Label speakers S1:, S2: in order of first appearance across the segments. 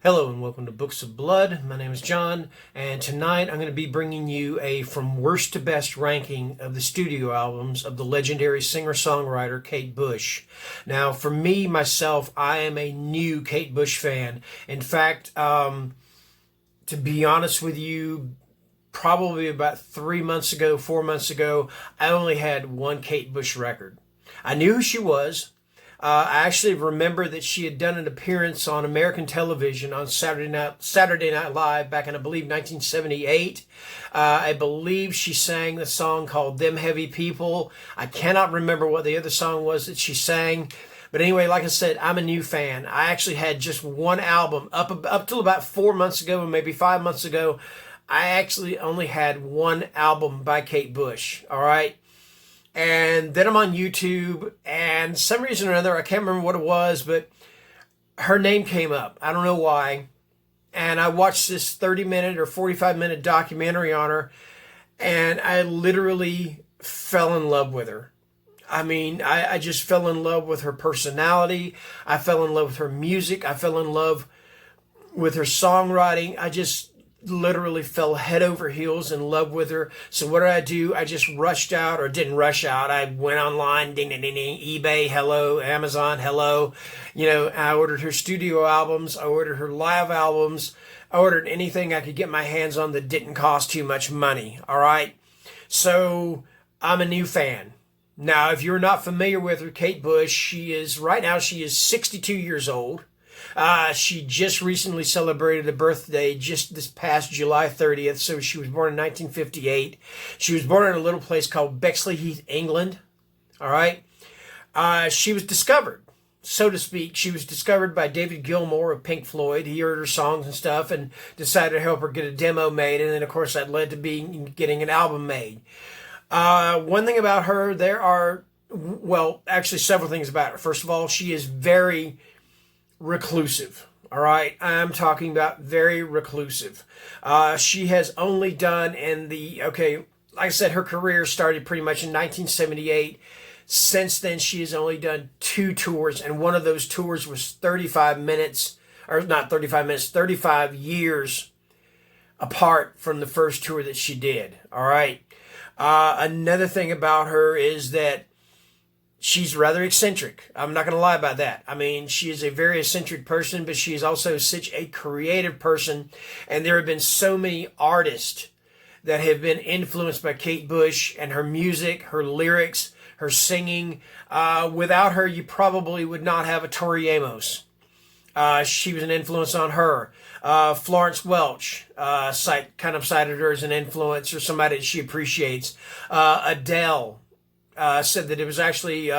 S1: Hello and welcome to Books of Blood. My name is John, and tonight I'm going to be bringing you a from worst to best ranking of the studio albums of the legendary singer-songwriter Kate Bush. Now, for me, myself, I am a new Kate Bush fan. In fact, to be honest with you, probably about 3 months ago, 4 months ago, I only had one Kate Bush record. I knew who she was. I actually remember that she had done an appearance on American television on Saturday Night Live back in, I believe, 1978. I believe she sang the song called Them Heavy People. I cannot remember what the other song was that she sang. But anyway, like I said, I'm a new fan. I actually had just one album up till about 4 months ago, maybe 5 months ago. I actually only had one album by Kate Bush. All right. And then I'm on YouTube, and some reason or another, I can't remember what it was, but her name came up. I don't know why. And I watched this 30-minute or 45-minute documentary on her, and I literally fell in love with her. I mean, I just fell in love with her personality. I fell in love with her music. I fell in love with her songwriting. I just literally fell head over heels in love with her. So what did I do? I just rushed out, or didn't rush out. I went online, ding, ding, ding, ding, eBay, hello, Amazon, hello. I ordered her studio albums. I ordered her live albums. I ordered anything I could get my hands on that didn't cost too much money. All right. So I'm a new fan. Now, if you're not familiar with her, Kate Bush, right now she is 62 years old. She just recently celebrated a birthday just this past July 30th. So she was born in 1958. She was born in a little place called Bexleyheath, England. All right. She was discovered, so to speak. She was discovered by David Gilmour of Pink Floyd. He heard her songs and stuff and decided to help her get a demo made. And then, of course, that led to getting an album made. One thing about her, actually several things about her. First of all, she is very reclusive. All right. I'm talking about very reclusive. She has only done like I said, her career started pretty much in 1978. Since then, she has only done 2 tours, and one of those tours was 35 minutes, or not 35 minutes, 35 years apart from the first tour that she did. All right. Another thing about her is that she's rather eccentric. I'm not going to lie about that. I mean, she is a very eccentric person, but she is also such a creative person. And there have been so many artists that have been influenced by Kate Bush and her music, her lyrics, her singing. Without her, you probably would not have a Tori Amos. She was an influence on her. Florence Welch kind of cited her as an influence or somebody that she appreciates. Adele said that it was actually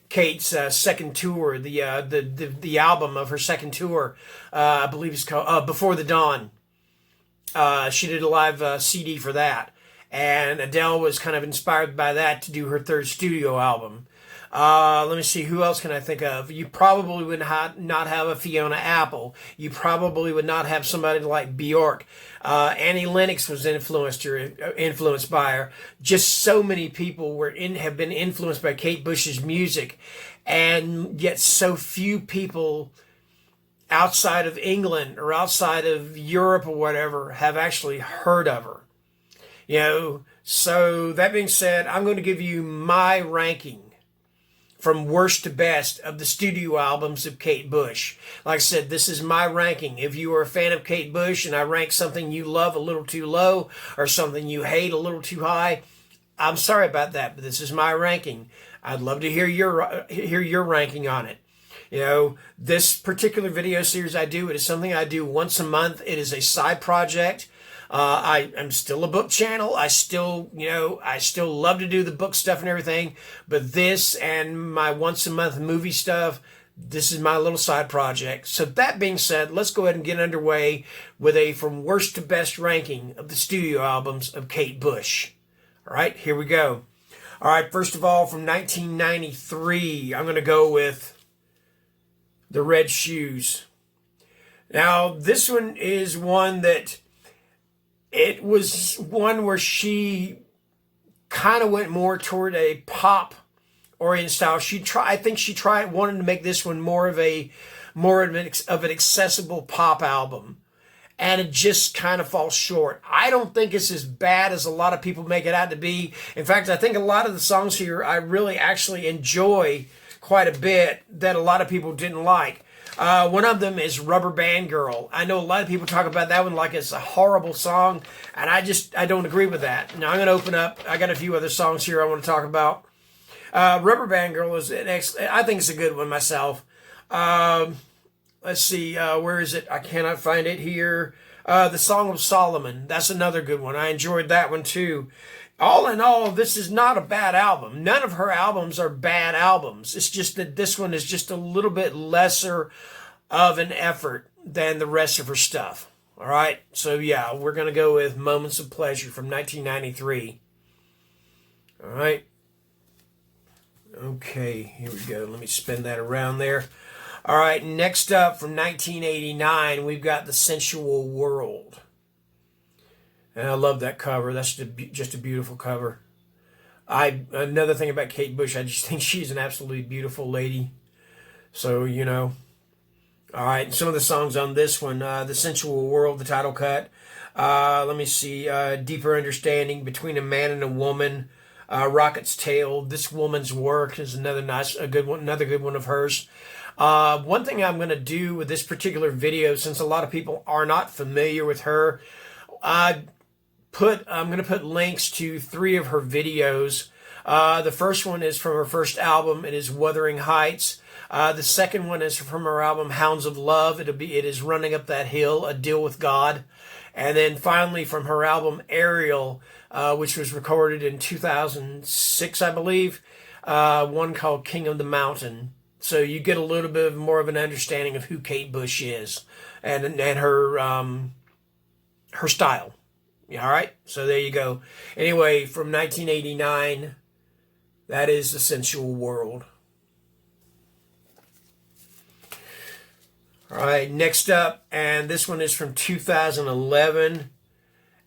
S1: Kate's second tour, the album of her second tour. I believe it's called Before the Dawn. She did a live CD for that, and Adele was kind of inspired by that to do her third studio album. Let me see, who else can I think of? You probably would not have a Fiona Apple. You probably would not have somebody like Bjork. Annie Lennox was influenced by her. Just so many people have been influenced by Kate Bush's music, and yet so few people outside of England or outside of Europe or whatever have actually heard of her. So that being said, I'm going to give you my ranking from worst to best of the studio albums of Kate Bush. Like I said, this is my ranking. If you are a fan of Kate Bush and I rank something you love a little too low or something you hate a little too high, I'm sorry about that, but this is my ranking. I'd love to hear your ranking on it. This particular video series it is something I do once a month. It is a side project. I'm still a book channel. I still love to do the book stuff and everything, but this and my once a month movie stuff, this is my little side project. So that being said, let's go ahead and get underway with a from worst to best ranking of the studio albums of Kate Bush. All right, here we go. All right, first of all, from 1993, I'm going to go with The Red Shoes. Now, this one is one that it was one where she kind of went more toward a pop oriented style. I think she wanted to make this one more of a more of an accessible pop album. And it just kind of falls short. I don't think it's as bad as a lot of people make it out to be. In fact, I think a lot of the songs here I really actually enjoy quite a bit that a lot of people didn't like. One of them is Rubber Band Girl. I know a lot of people talk about that one like it's a horrible song, and I don't agree with that. Now I'm going to open up. I got a few other songs here I want to talk about. Rubber Band Girl is I think it's a good one myself. Let's see, where is it? I cannot find it here. The Song of Solomon. That's another good one. I enjoyed that one too. All in all, this is not a bad album. None of her albums are bad albums. It's just that this one is just a little bit lesser of an effort than the rest of her stuff. All right? So yeah, we're going to go with Moments of Pleasure from 1993. All right? Okay, here we go. Let me spin that around there. All right, next up from 1989, we've got The Sensual World. And I love that cover. That's just a beautiful cover. Another thing about Kate Bush, I just think she's an absolutely beautiful lady. So, you know. All right, some of the songs on this one, The Sensual World, the title cut. Let me see, Deeper Understanding, Between a Man and a Woman, Rocket's Tale, This Woman's Work is another good one of hers. One thing I'm going to do with this particular video, since a lot of people are not familiar with her, I'm going to put links to 3 of her videos. The first one is from her first album. It is Wuthering Heights. The second one is from her album Hounds of Love. It is Running Up That Hill, A Deal with God. And then finally from her album Ariel, which was recorded in 2006, I believe, one called King of the Mountain. So you get a little bit more of an understanding of who Kate Bush is and her style. All right, so there you go. Anyway, from 1989, that is The Sensual World. All right, next up, and this one is from 2011,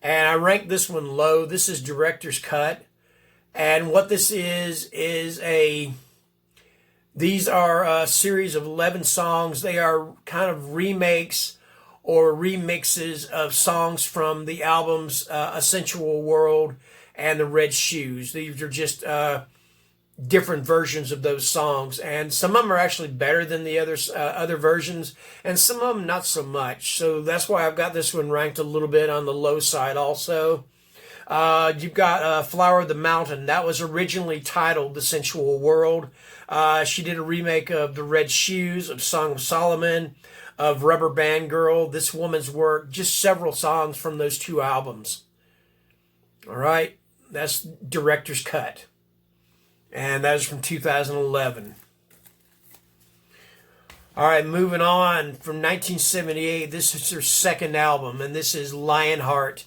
S1: and I ranked this one low. This is Director's Cut, and what this is these are a series of 11 songs. They are kind of remakes or remixes of songs from the albums A Sensual World and The Red Shoes. These are just different versions of those songs, and some of them are actually better than the other versions, and some of them not so much. So that's why I've got this one ranked a little bit on the low side also. You've got Flower of the Mountain. That was originally titled The Sensual World. She did a remake of The Red Shoes, of Song of Solomon, of Rubber Band Girl, This Woman's Work, just several songs from those 2 albums. All right, that's Director's Cut. And that is from 2011. All right, moving on from 1978. This is her second album, and this is Lionheart.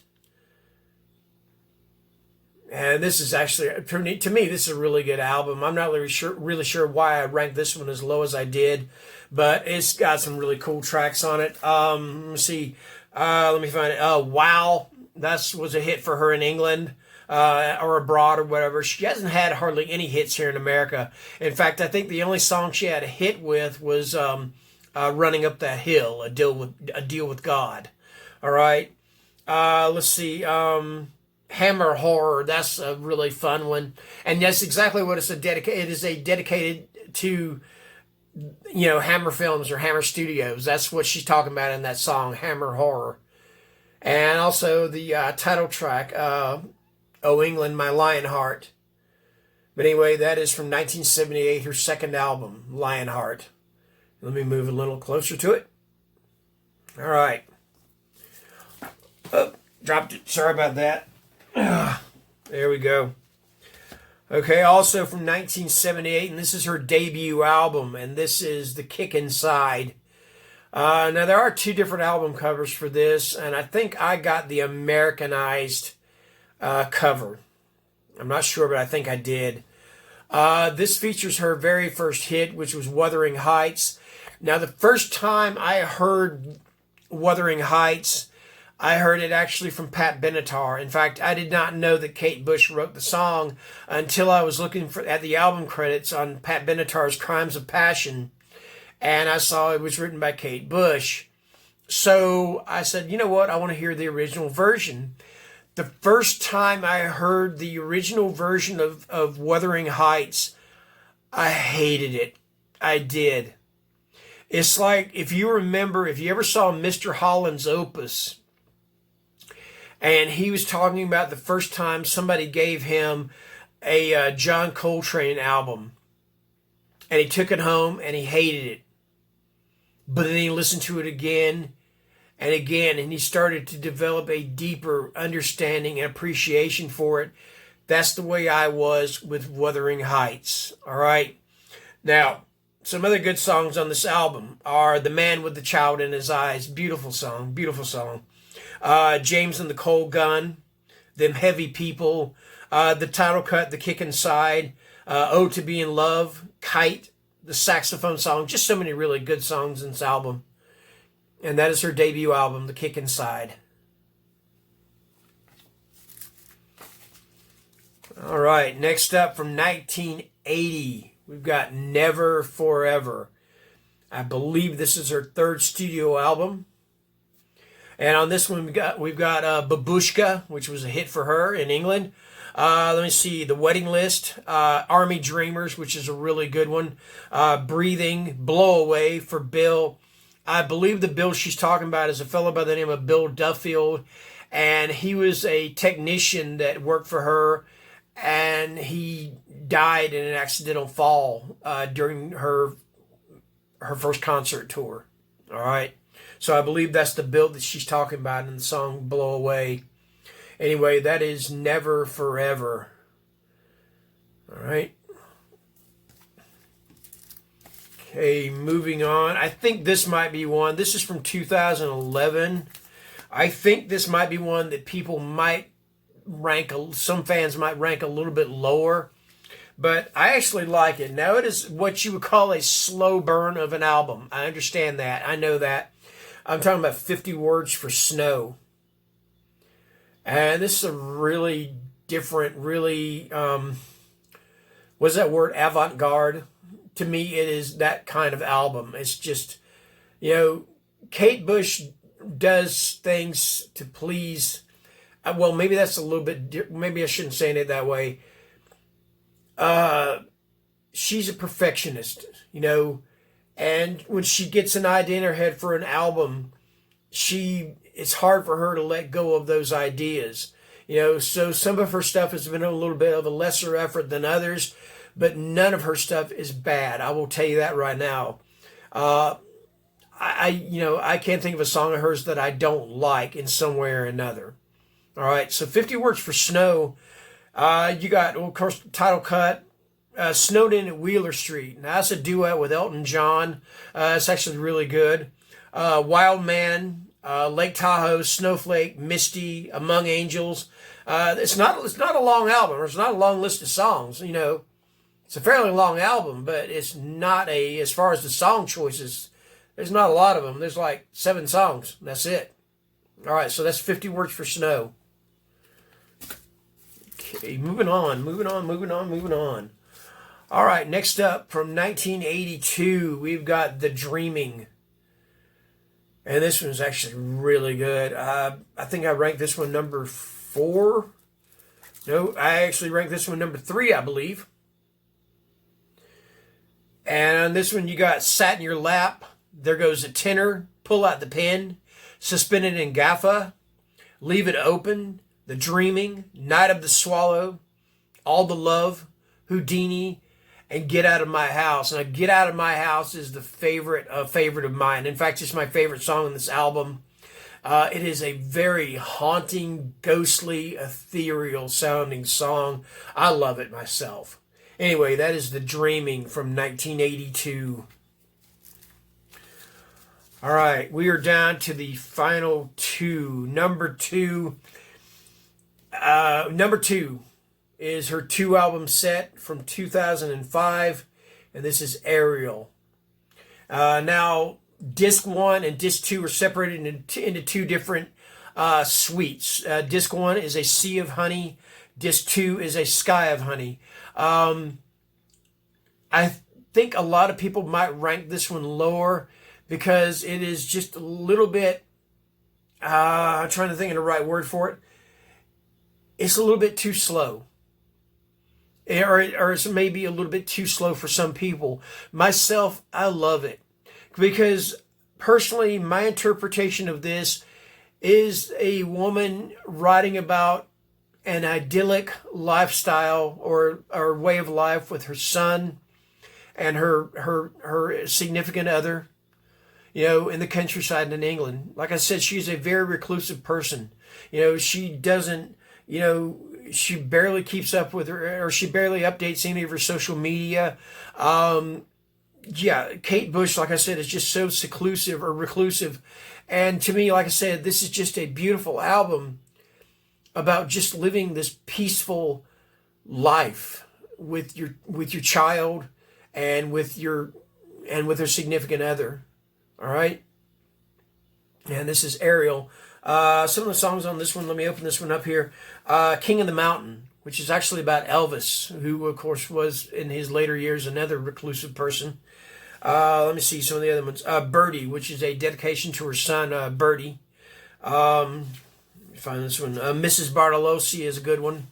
S1: And this is actually, to me, this is a really good album. I'm not really sure why I ranked this one as low as I did, but it's got some really cool tracks on it. Let me see. Let me find it. Wow, that was a hit for her in England or abroad or whatever. She hasn't had hardly any hits here in America. In fact, I think the only song she had a hit with was Running Up That Hill, A Deal with God. All right. Let's see. Hammer Horror, that's a really fun one, and that's exactly what it's dedicated. It is dedicated to, you know, Hammer Films or Hammer Studios. That's what she's talking about in that song, Hammer Horror. And also the title track, Oh England, My Lionheart. But anyway, that is from 1978, her second album, Lionheart. Let me move a little closer to it. All right. Oh, dropped it. Sorry about that. There we go. Okay, also from 1978, and this is her debut album, and this is The Kick Inside. Now, there are 2 different album covers for this, and I think I got the Americanized cover. I'm not sure, but I think I did. This features her very first hit, which was Wuthering Heights. Now, the first time I heard Wuthering Heights, I heard it actually from Pat Benatar. In fact, I did not know that Kate Bush wrote the song until I was looking at the album credits on Pat Benatar's Crimes of Passion. and I saw it was written by Kate Bush. So I said, you know what? I want to hear the original version. The first time I heard the original version of Wuthering Heights, I hated it. I did. It's like, if you remember, if you ever saw Mr. Holland's Opus, and he was talking about the first time somebody gave him a John Coltrane album, and he took it home and he hated it. But then he listened to it again and again, and he started to develop a deeper understanding and appreciation for it. That's the way I was with Wuthering Heights. All right. Now, some other good songs on this album are The Man with the Child in His Eyes. Beautiful song. Beautiful song. James and the Cold Gun. Them Heavy People. The title cut, The Kick Inside. Ode to Be in Love. Kite. The saxophone song. Just so many really good songs in this album. And that is her debut album, The Kick Inside. All right, next up from 1980, we've got Never Forever. I believe this is her third studio album. And on this one, we've got Babushka, which was a hit for her in England. Let me see, The Wedding List, Army Dreamers, which is a really good one. Breathing, Blow Away for Bill. I believe the Bill she's talking about is a fellow by the name of Bill Duffield, and he was a technician that worked for her, and he died in an accidental fall during her first concert tour. All right, so I believe that's the Bill that she's talking about in the song Blow Away. Anyway, that is Never Forever. All right. Okay, moving on. I think this might be one. This is from 2011. I think this might be one that people might rank, some fans might rank a little bit lower. But I actually like it. Now, it is what you would call a slow burn of an album. I understand that. I know that. I'm talking about 50 Words for Snow. And this is a really different, really, what's that word? Avant-garde. To me, it is that kind of album. It's just, Kate Bush does things to please. Well, maybe that's a little bit, maybe I shouldn't say it that way. She's a perfectionist, and when she gets an idea in her head for an album, it's hard for her to let go of those ideas. So some of her stuff has been a little bit of a lesser effort than others, but none of her stuff is bad. I will tell you that right now. I can't think of a song of hers that I don't like in some way or another. All right, so 50 Words for Snow. You got, of course, title cut, Snowed In at Wheeler Street. Now, that's a duet with Elton John. It's actually really good. Wild Man, Lake Tahoe, Snowflake, Misty, Among Angels. It's not a long album. It's not a long list of songs. It's a fairly long album, but it's not as far as the song choices, there's not a lot of them. There's like 7 songs. That's it. All right, so that's 50 Words for Snow. Okay, moving on. All right, next up from 1982, we've got The Dreaming. And this one's actually really good. I think I ranked this one number 4. No, I actually ranked this one number 3, I believe. And on this one, you got Sat in Your Lap, There Goes a Tenor, Pull Out the Pen, Suspended in Gaffa, Leave It Open, The Dreaming, Night of the Swallow, All the Love, Houdini, and Get Out of My House. Now, Get Out of My House is the favorite of mine. In fact, it's my favorite song on this album. It is a very haunting, ghostly, ethereal sounding song. I love it myself. Anyway, that is The Dreaming from 1982. All right, we are down to the final 2. Number 2 is her 2-album set from 2005, and this is Ariel. Now, Disc 1 and Disc 2 are separated into 2 different suites. Disc 1 is a Sea of Honey. Disc 2 is a Sky of Honey. I think a lot of people might rank this one lower because it is just a little bit, I'm trying to think of the right word for it. It's a little bit too slow. Or it's maybe a little bit too slow for some people. Myself, I love it. Because personally, my interpretation of this is a woman writing about an idyllic lifestyle or way of life with her son and her significant other, in the countryside in England. Like I said, she's a very reclusive person. She doesn't, she barely keeps up with her, or she barely updates any of her social media. Kate Bush, like I said, is just so seclusive or reclusive. And to me, like I said, this is just a beautiful album about just living this peaceful life with your child and with her significant other. All right. And this is Ariel. Some of the songs on this one, let me open this one up here. King of the Mountain, which is actually about Elvis, who of course was in his later years another reclusive person. Let me see some of the other ones. Birdie, which is a dedication to her son, Birdie. Let me find this one. Mrs. Bartolozzi is a good one.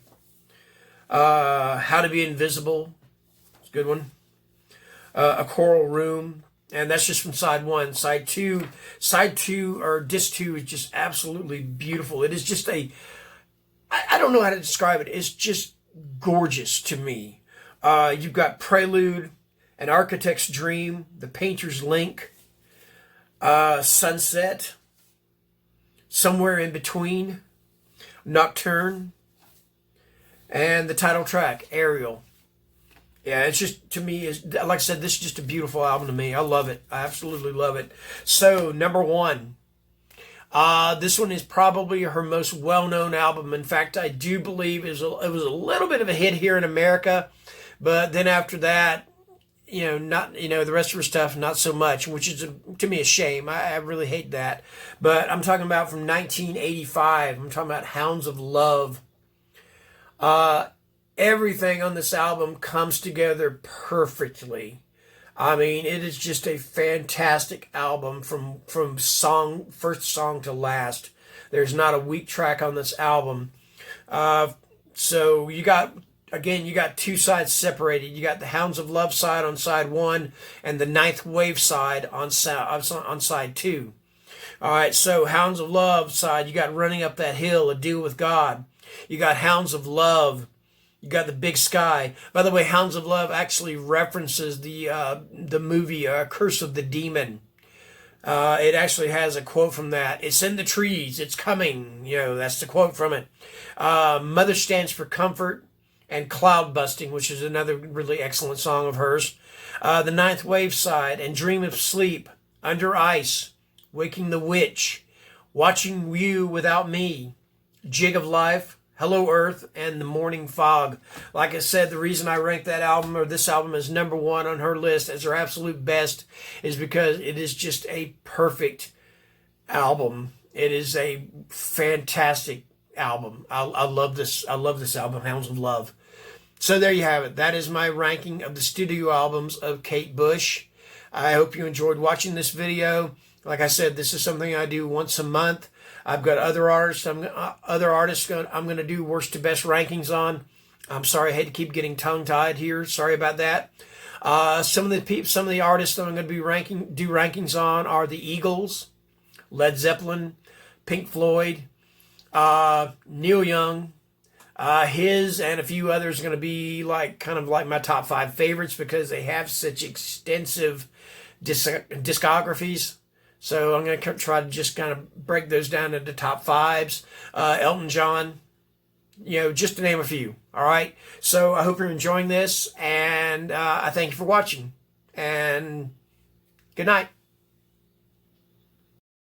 S1: How to Be Invisible. It's a good one. A Choral Room. And that's just from side one. Side two, or disc two is just absolutely beautiful. It is just I don't know how to describe it. It's just gorgeous to me. You've got Prelude, An Architect's Dream, The Painter's Link, Sunset, Somewhere in Between, Nocturne, and the title track, Ariel. Yeah, it's just, to me, like I said, this is just a beautiful album to me. I love it. I absolutely love it. So, number one. This one is probably her most well-known album. In fact, I do believe it was a little bit of a hit here in America. But then after that, not, the rest of her stuff, not so much, which is, to me, a shame. I really hate that. But I'm talking about from 1985. I'm talking about Hounds of Love. Everything on this album comes together perfectly. I mean, it is just a fantastic album from first song to last. There's not a weak track on this album. So you got two sides separated. You got the Hounds of Love side on side one and the Ninth Wave side on side two. All right, so Hounds of Love side, you got Running Up That Hill, A Deal with God. You got Hounds of Love. You got The Big Sky. By the way, Hounds of Love actually references the movie Curse of the Demon. It actually has a quote from that. It's in the trees. It's coming. That's the quote from it. Mother Stands for Comfort and Cloud Busting, which is another really excellent song of hers. The Ninth Wave side and Dream of Sleep, Under Ice, Waking the Witch, Watching You Without Me, Jig of Life, Hello Earth, and The Morning Fog. Like I said, the reason I rank this album as number one on her list as her absolute best is because it is just a perfect album. It is a fantastic album. I love this. I love this album, Hounds of Love. So there you have it. That is my ranking of the studio albums of Kate Bush. I hope you enjoyed watching this video. Like I said, this is something I do once a month. I've got other artists I'm going to do worst to best rankings on. I'm sorry, I hate to keep getting tongue-tied here. Sorry about that. Some of the artists that I'm going to be do rankings on are the Eagles, Led Zeppelin, Pink Floyd, Neil Young. His and a few others are going to be kind of like my top 5 favorites because they have such extensive discographies. So I'm going to try to just kind of break those down into top 5s. Elton John, just to name a few. All right. So I hope you're enjoying this, and I thank you for watching. And good night.